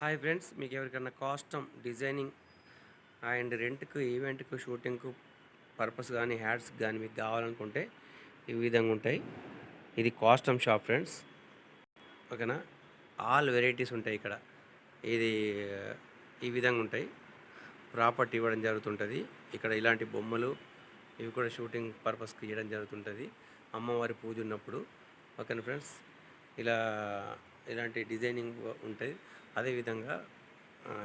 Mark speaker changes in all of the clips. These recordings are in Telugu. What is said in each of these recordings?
Speaker 1: హాయ్ ఫ్రెండ్స్, మీకు ఎవరికైనా కాస్టమ్ డిజైనింగ్ అండ్ రెంట్కు ఈవెంట్కు షూటింగ్కు పర్పస్ కానీ హ్యాట్స్ కానీ మీకు కావాలనుకుంటే ఈ విధంగా ఉంటాయి. ఇది కాస్టమ్ షాప్ ఫ్రెండ్స్, ఓకేనా. ఆల్ వెరైటీస్ ఉంటాయి ఇక్కడ. ఇది ఈ విధంగా ఉంటాయి. ప్రాపర్టీ ఇవ్వడం జరుగుతుంటుంది ఇక్కడ. ఇలాంటి బొమ్మలు ఇవి కూడా షూటింగ్ పర్పస్కి ఇవ్వడం జరుగుతుంటుంది అమ్మవారి పూజ ఉన్నప్పుడు, ఓకేనా ఫ్రెండ్స్. ఇలా ఇలాంటి డిజైనింగ్ ఉంటాయి. అదేవిధంగా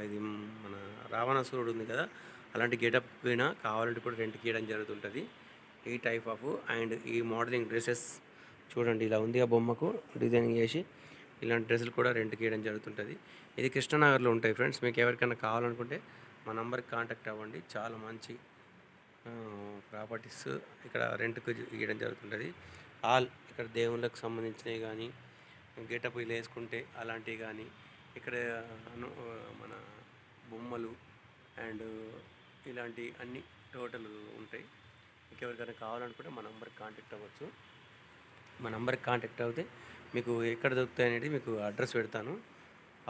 Speaker 1: ఇది మన రావణాసురుడు ఉంది కదా, అలాంటి గెటప్ అయినా కావాలంటే కూడా రెంట్కి ఇవ్వడం జరుగుతుంటుంది. ఈ టైప్ ఆఫ్ అండ్ ఈ మోడలింగ్ డ్రెస్సెస్ చూడండి, ఇలా ఉంది ఆ బొమ్మకు డిజైనింగ్ చేసి ఇలాంటి డ్రెస్సులు కూడా రెంట్కి ఇవ్వడం జరుగుతుంటుంది. ఇది కృష్ణనగర్లో ఉంటాయి ఫ్రెండ్స్. మీకు ఎవరికైనా కావాలనుకుంటే మా నంబర్కి కాంటాక్ట్ అవ్వండి. చాలా మంచి ప్రాపర్టీస్ ఇక్కడ రెంట్కి ఇవ్వడం జరుగుతుంటుంది. ఆల్ ఇక్కడ దేవుళ్ళకు సంబంధించినవి కానీ, గెటప్ ఇలా వేసుకుంటే అలాంటివి కానీ, ఇక్కడ మన బొమ్మలు అండ్ ఇలాంటి అన్ని టోటల్ ఉంటాయి. మీకు ఎవరికైనా కావాలనుకుంటే మా నంబర్కి కాంటాక్ట్ అవ్వచ్చు. మా నంబర్కి కాంటాక్ట్ అవుతే మీకు ఎక్కడ దొరుకుతాయి అనేది మీకు అడ్రస్ పెడతాను.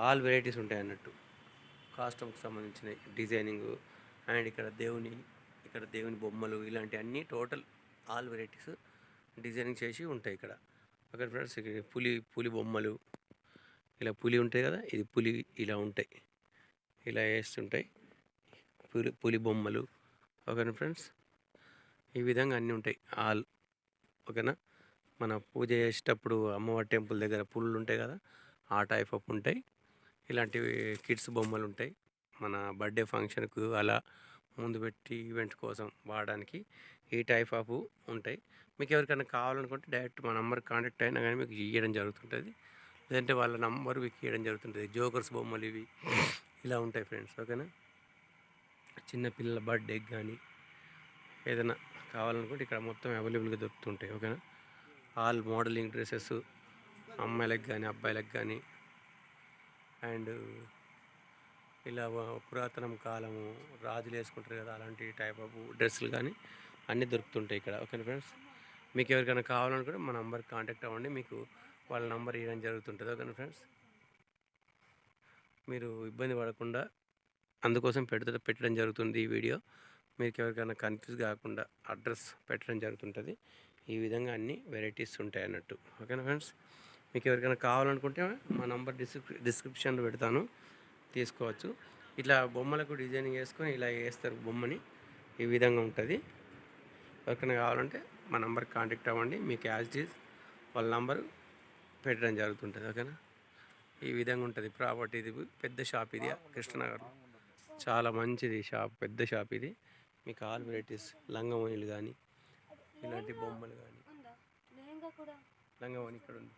Speaker 1: ఆల్ వెరైటీస్ ఉంటాయి అన్నట్టు, కాస్ట్యూమ్కి సంబంధించిన డిజైనింగ్ అండ్ ఇక్కడ దేవుని బొమ్మలు ఇలాంటి అన్నీ టోటల్ ఆల్ వెరైటీస్ డిజైనింగ్ చేసి ఉంటాయి ఇక్కడ. ఓకే ఫ్రెండ్స్, ఇక్కడ పులి బొమ్మలు, ఇలా పులి ఉంటాయి కదా, ఇది పులి ఇలా ఉంటాయి, ఇలా వేస్తుంటాయి పులి బొమ్మలు, ఓకేనా ఫ్రెండ్స్. ఈ విధంగా అన్నీ ఉంటాయి ఆల్, ఓకేనా. మన పూజ చేసేటప్పుడు అమ్మవారి టెంపుల్ దగ్గర పుళ్ళు ఉంటాయి కదా, ఆ టైప్ ఆఫ్ ఉంటాయి. ఇలాంటివి కిడ్స్ బొమ్మలు ఉంటాయి. మన బర్త్డే ఫంక్షన్కు అలా ముందు పెట్టి ఈవెంట్ కోసం వాడడానికి ఈ టైప్ ఆఫ్ ఉంటాయి. మీకు ఎవరికైనా కావాలనుకుంటే డైరెక్ట్ మా నెంబర్కి కాంటాక్ట్ అయినా కానీ మీకు ఇవ్వడం జరుగుతుంటుంది. లేదంటే వాళ్ళ నంబర్ మీకు ఇవ్వడం జరుగుతుంటుంది. జోకర్స్ బొమ్మలు ఇవి ఇలా ఉంటాయి ఫ్రెండ్స్, ఓకేనా. చిన్నపిల్లల బర్త్డేకి కానీ ఏదైనా కావాలనుకుంటే ఇక్కడ మొత్తం అవైలబుల్గా దొరుకుతుంటాయి, ఓకేనా. ఆల్ మోడలింగ్ డ్రెస్సెస్ అమ్మాయిలకు కానీ అబ్బాయిలకు కానీ అండ్ ఇలా పురాతనం కాలము రాజులు వేసుకుంటారు కదా, అలాంటి టైప్ ఆఫ్ డ్రెస్సులు కానీ అన్నీ దొరుకుతుంటాయి ఇక్కడ, ఓకేనా ఫ్రెండ్స్. మీకు ఎవరికైనా కావాలనుకుంటే మా నంబర్కి కాంటాక్ట్ అవ్వండి, మీకు వాళ్ళ నంబర్ ఇవ్వడం జరుగుతుంటుంది, ఓకేనా ఫ్రెండ్స్. మీరు ఇబ్బంది పడకుండా అందుకోసం పెట్టడం జరుగుతుంది ఈ వీడియో. మీకు ఎవరికైనా కన్ఫ్యూజ్ కాకుండా అడ్రస్ పెట్టడం జరుగుతుంటుంది. ఈ విధంగా అన్ని వెరైటీస్ ఉంటాయి అన్నట్టు, ఓకేనా ఫ్రెండ్స్. మీకు ఎవరికైనా కావాలనుకుంటే మా నంబర్ డిస్క్రిప్షన్లో పెడతాను, తీసుకోవచ్చు. ఇట్లా బొమ్మలకు డిజైనింగ్ వేసుకొని ఇలా వేస్తారు బొమ్మని, ఈ విధంగా ఉంటుంది. ఎవరికైనా కావాలంటే మా నంబర్కి కాంటాక్ట్ అవ్వండి, మీకు యాజ్ ఇట్ ఈజ్ వాళ్ళ నంబరు పెట్టడం జరుగుతుంటుంది, ఓకేనా. ఈ విధంగా ఉంటుంది ప్రాపర్టీ. ఇది పెద్ద షాప్, ఇది కృష్ణనగర్లో చాలా మంచిది షాప్, పెద్ద షాప్ ఇది. మీకు ఆల్ వెరైటీస్ లంగవోణీలు కానీ ఇలాంటి బొమ్మలు కానీ, లంగవోణి ఇక్కడ ఉంది.